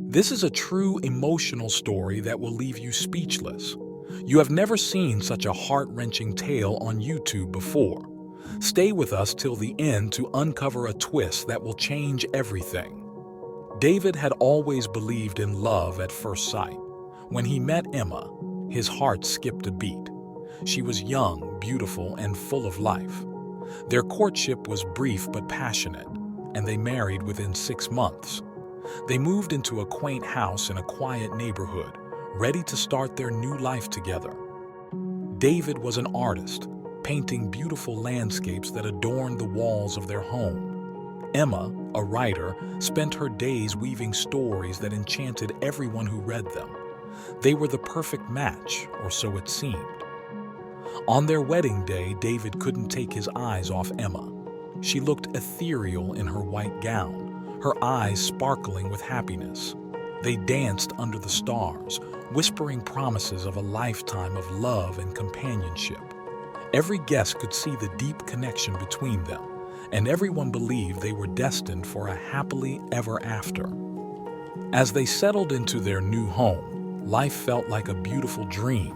This is a true emotional story that will leave you speechless. You have never seen such a heart-wrenching tale on YouTube before. Stay with us till the end to uncover a twist that will change everything. David had always believed in love at first sight. When he met Emma, his heart skipped a beat. She was young, beautiful, and full of life. Their courtship was brief but passionate, and they married within 6 months. They moved into a quaint house in a quiet neighborhood, ready to start their new life together. David was an artist, painting beautiful landscapes that adorned the walls of their home. Emma, a writer, spent her days weaving stories that enchanted everyone who read them. They were the perfect match, or so it seemed. On their wedding day, David couldn't take his eyes off Emma. She looked ethereal in her white gown, her eyes sparkling with happiness. They danced under the stars, whispering promises of a lifetime of love and companionship. Every guest could see the deep connection between them, and everyone believed they were destined for a happily ever after. As they settled into their new home, life felt like a beautiful dream.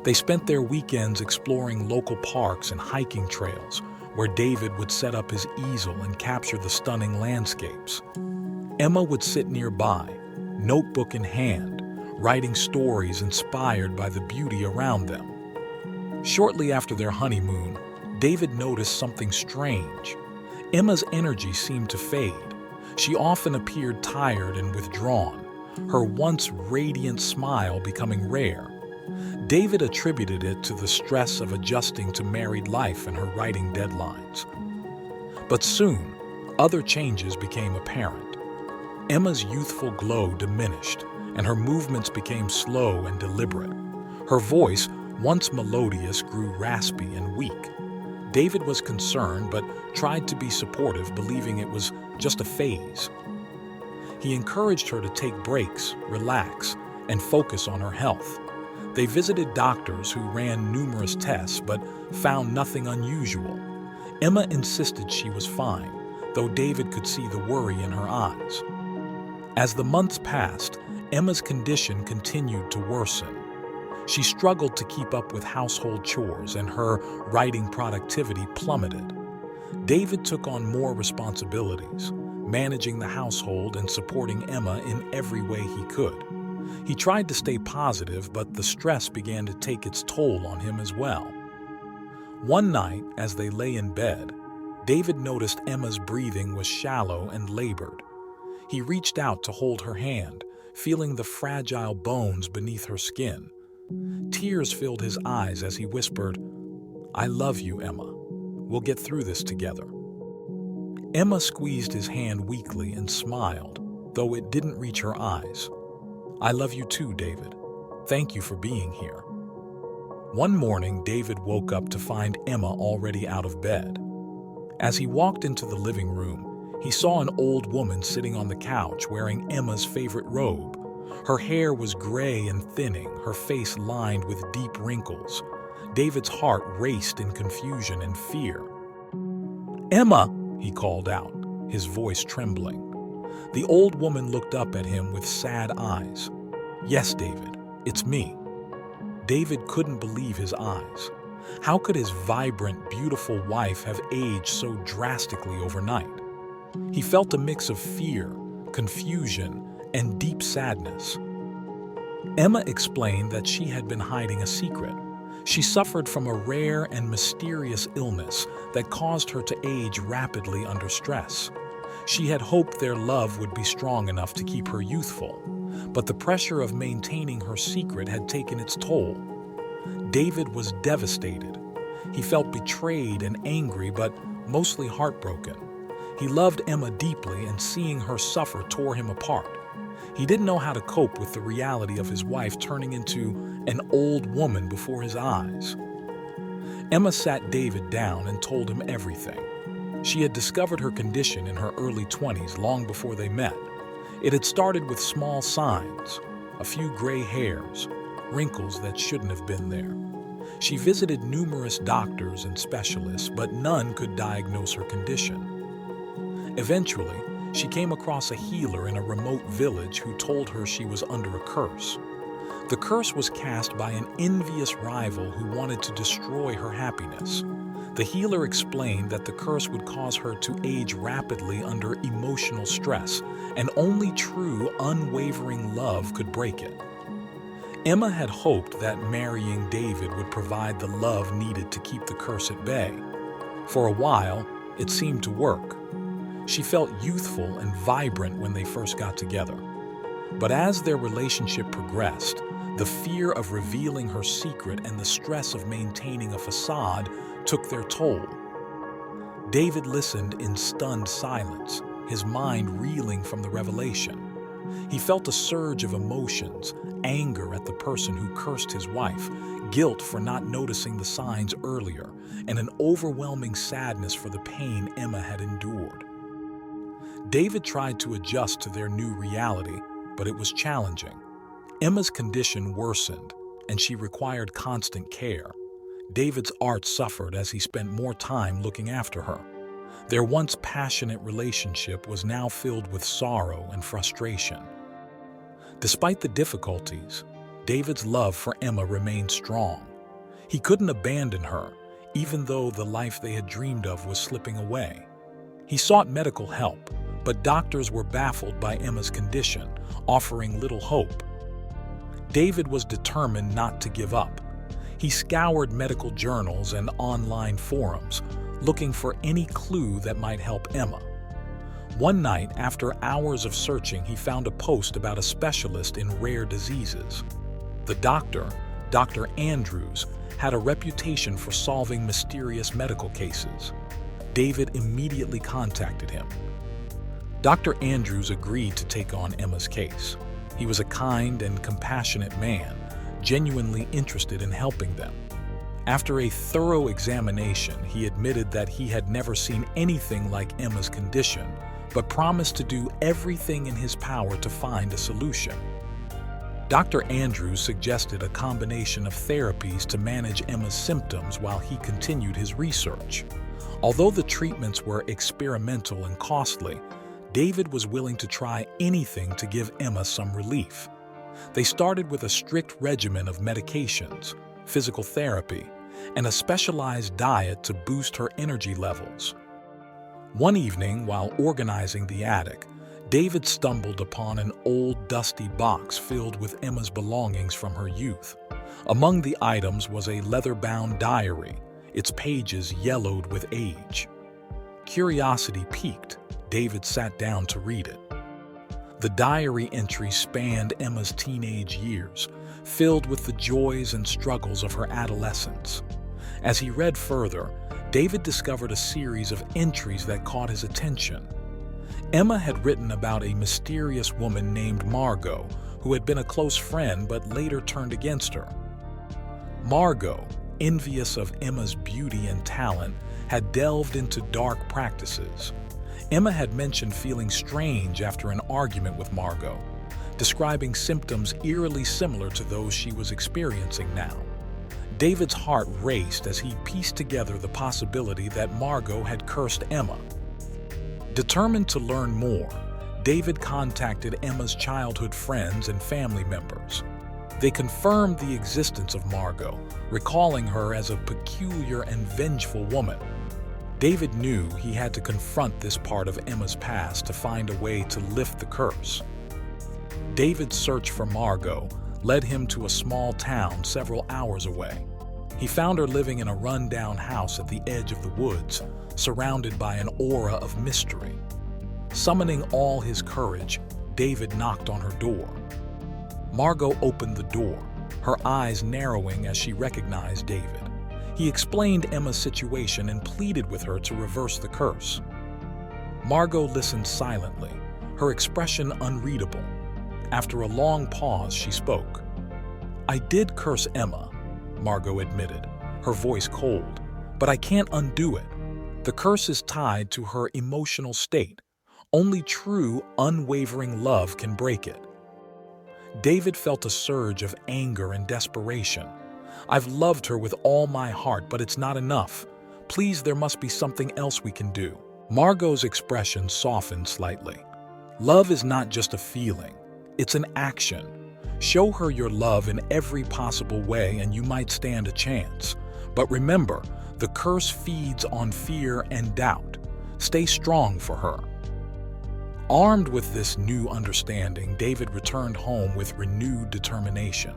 They spent their weekends exploring local parks and hiking trails, where David would set up his easel and capture the stunning landscapes. Emma would sit nearby, notebook in hand, writing stories inspired by the beauty around them. Shortly after their honeymoon, David noticed something strange. Emma's energy seemed to fade. She often appeared tired and withdrawn, her once radiant smile becoming rare. David attributed it to the stress of adjusting to married life and her writing deadlines. But soon, other changes became apparent. Emma's youthful glow diminished, and her movements became slow and deliberate. Her voice, once melodious, grew raspy and weak. David was concerned, but tried to be supportive, believing it was just a phase. He encouraged her to take breaks, relax, and focus on her health. They visited doctors who ran numerous tests but found nothing unusual. Emma insisted she was fine, though David could see the worry in her eyes. As the months passed, Emma's condition continued to worsen. She struggled to keep up with household chores, and her writing productivity plummeted. David took on more responsibilities, managing the household and supporting Emma in every way he could. He tried to stay positive, but the stress began to take its toll on him as well. One night, as they lay in bed, David noticed Emma's breathing was shallow and labored. He reached out to hold her hand, feeling the fragile bones beneath her skin. Tears filled his eyes as he whispered, "I love you, Emma. We'll get through this together." Emma squeezed his hand weakly and smiled, though it didn't reach her eyes. "I love you too, David. Thank you for being here." One morning, David woke up to find Emma already out of bed. As he walked into the living room, he saw an old woman sitting on the couch wearing Emma's favorite robe. Her hair was gray and thinning, her face lined with deep wrinkles. David's heart raced in confusion and fear. "Emma!" he called out, his voice trembling. The old woman looked up at him with sad eyes. "Yes, David, it's me." David couldn't believe his eyes. How could his vibrant, beautiful wife have aged so drastically overnight? He felt a mix of fear, confusion, and deep sadness. Emma explained that she had been hiding a secret. She suffered from a rare and mysterious illness that caused her to age rapidly under stress. She had hoped their love would be strong enough to keep her youthful, but the pressure of maintaining her secret had taken its toll. David was devastated. He felt betrayed and angry, but mostly heartbroken. He loved Emma deeply, and seeing her suffer tore him apart. He didn't know how to cope with the reality of his wife turning into an old woman before his eyes. Emma sat David down and told him everything. She had discovered her condition in her early 20s, long before they met. It had started with small signs, a few gray hairs, wrinkles that shouldn't have been there. She visited numerous doctors and specialists, but none could diagnose her condition. Eventually, She came across a healer in a remote village who told her she was under a curse. The curse was cast by an envious rival who wanted to destroy her happiness. The healer explained that the curse would cause her to age rapidly under emotional stress, and only true, unwavering love could break it. Emma had hoped that marrying David would provide the love needed to keep the curse at bay. For a while, it seemed to work. She felt youthful and vibrant when they first got together. But as their relationship progressed, the fear of revealing her secret and the stress of maintaining a facade took their toll. David listened in stunned silence, his mind reeling from the revelation. He felt a surge of emotions, anger at the person who cursed his wife, guilt for not noticing the signs earlier, and an overwhelming sadness for the pain Emma had endured. David tried to adjust to their new reality, but it was challenging. Emma's condition worsened, and she required constant care. David's art suffered as he spent more time looking after her. Their once passionate relationship was now filled with sorrow and frustration. Despite the difficulties, David's love for Emma remained strong. He couldn't abandon her, even though the life they had dreamed of was slipping away. He sought medical help, but doctors were baffled by Emma's condition, offering little hope. David was determined not to give up. He scoured medical journals and online forums, looking for any clue that might help Emma. One night, after hours of searching, he found a post about a specialist in rare diseases. The doctor, Dr. Andrews, had a reputation for solving mysterious medical cases. David immediately contacted him. Dr. Andrews agreed to take on Emma's case. He was a kind and compassionate man, genuinely interested in helping them. After a thorough examination, he admitted that he had never seen anything like Emma's condition, but promised to do everything in his power to find a solution. Dr. Andrews suggested a combination of therapies to manage Emma's symptoms while he continued his research. Although the treatments were experimental and costly, David was willing to try anything to give Emma some relief. They started with a strict regimen of medications, physical therapy, and a specialized diet to boost her energy levels. One evening, while organizing the attic, David stumbled upon an old, dusty box filled with Emma's belongings from her youth. Among the items was a leather-bound diary, its pages yellowed with age. Curiosity piqued, David sat down to read it. The diary entry spanned Emma's teenage years, filled with the joys and struggles of her adolescence. As he read further, David discovered a series of entries that caught his attention. Emma had written about a mysterious woman named Margot, who had been a close friend but later turned against her. Margot, envious of Emma's beauty and talent, had delved into dark practices. Emma had mentioned feeling strange after an argument with Margot, describing symptoms eerily similar to those she was experiencing now. David's heart raced as he pieced together the possibility that Margot had cursed Emma. Determined to learn more, David contacted Emma's childhood friends and family members. They confirmed the existence of Margot, recalling her as a peculiar and vengeful woman. David knew he had to confront this part of Emma's past to find a way to lift the curse. David's search for Margot led him to a small town several hours away. He found her living in a run-down house at the edge of the woods, surrounded by an aura of mystery. Summoning all his courage, David knocked on her door. Margot opened the door, her eyes narrowing as she recognized David. He explained Emma's situation and pleaded with her to reverse the curse. Margot listened silently, her expression unreadable. After a long pause, she spoke. "I did curse Emma," Margot admitted, her voice cold, "but I can't undo it. The curse is tied to her emotional state. Only true, unwavering love can break it." David felt a surge of anger and desperation. "I've loved her with all my heart, but it's not enough. Please, there must be something else we can do." Margot's expression softened slightly. Love is not just a feeling, it's an action. Show her your love in every possible way and you might stand a chance. But remember, the curse feeds on fear and doubt. Stay strong for her. Armed with this new understanding, David returned home with renewed determination.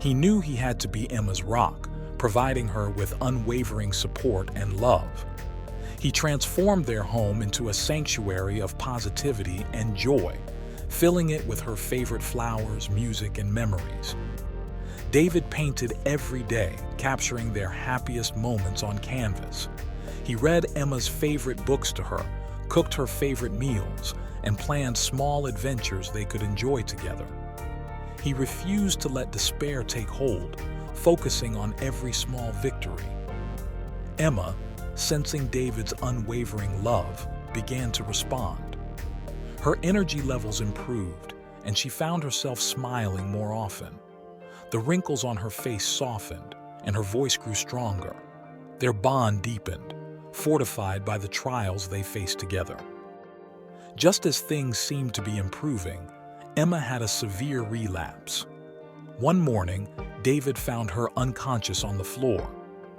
He knew he had to be Emma's rock, providing her with unwavering support and love. He transformed their home into a sanctuary of positivity and joy, filling it with her favorite flowers, music, and memories. David painted every day, capturing their happiest moments on canvas. He read Emma's favorite books to her, cooked her favorite meals, and planned small adventures they could enjoy together. He refused to let despair take hold, focusing on every small victory. Emma, sensing David's unwavering love, began to respond. Her energy levels improved, and she found herself smiling more often. The wrinkles on her face softened, and her voice grew stronger. Their bond deepened, fortified by the trials they faced together. Just as things seemed to be improving, Emma had a severe relapse. One morning, David found her unconscious on the floor.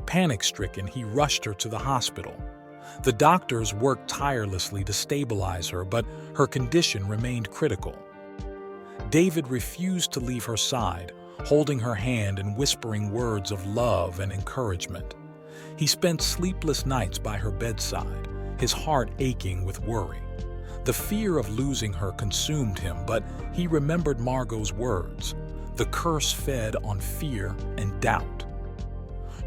Panic-stricken, he rushed her to the hospital. The doctors worked tirelessly to stabilize her, but her condition remained critical. David refused to leave her side, holding her hand and whispering words of love and encouragement. He spent sleepless nights by her bedside, his heart aching with worry. The fear of losing her consumed him, but he remembered Margot's words. The curse fed on fear and doubt.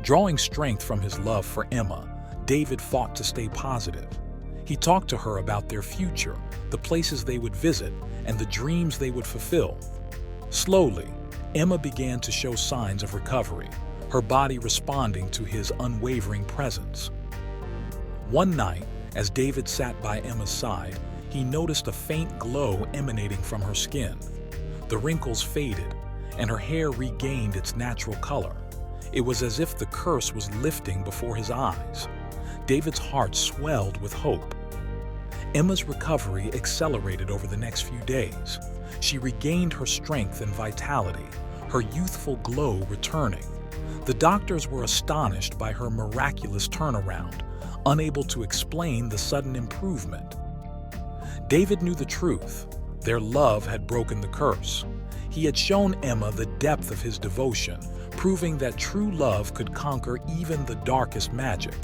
Drawing strength from his love for Emma, David fought to stay positive. He talked to her about their future, the places they would visit, and the dreams they would fulfill. Slowly, Emma began to show signs of recovery, her body responding to his unwavering presence. One night, as David sat by Emma's side, he noticed a faint glow emanating from her skin. The wrinkles faded, and her hair regained its natural color. It was as if the curse was lifting before his eyes. David's heart swelled with hope. Emma's recovery accelerated over the next few days. She regained her strength and vitality, her youthful glow returning. The doctors were astonished by her miraculous turnaround, unable to explain the sudden improvement. David knew the truth. Their love had broken the curse. He had shown Emma the depth of his devotion, proving that true love could conquer even the darkest magic.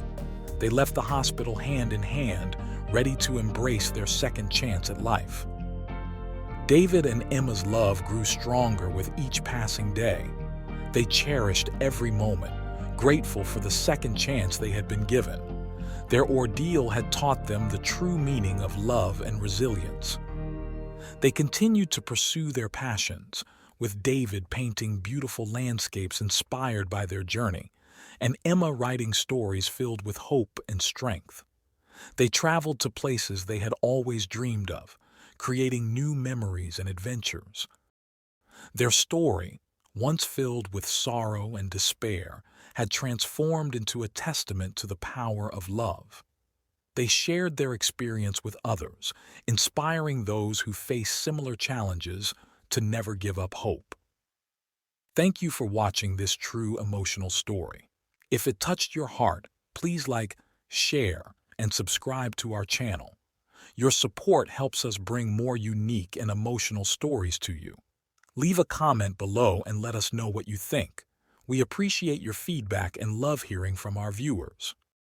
They left the hospital hand in hand, ready to embrace their second chance at life. David and Emma's love grew stronger with each passing day. They cherished every moment, grateful for the second chance they had been given. Their ordeal had taught them the true meaning of love and resilience. They continued to pursue their passions, with David painting beautiful landscapes inspired by their journey, and Emma writing stories filled with hope and strength. They traveled to places they had always dreamed of, creating new memories and adventures. Their story, once filled with sorrow and despair, had transformed into a testament to the power of love. They shared their experience with others, inspiring those who face similar challenges to never give up hope. Thank you for watching this true emotional story. If it touched your heart, please like, share, and subscribe to our channel. Your support helps us bring more unique and emotional stories to you. Leave a comment below and let us know what you think. We appreciate your feedback and love hearing from our viewers.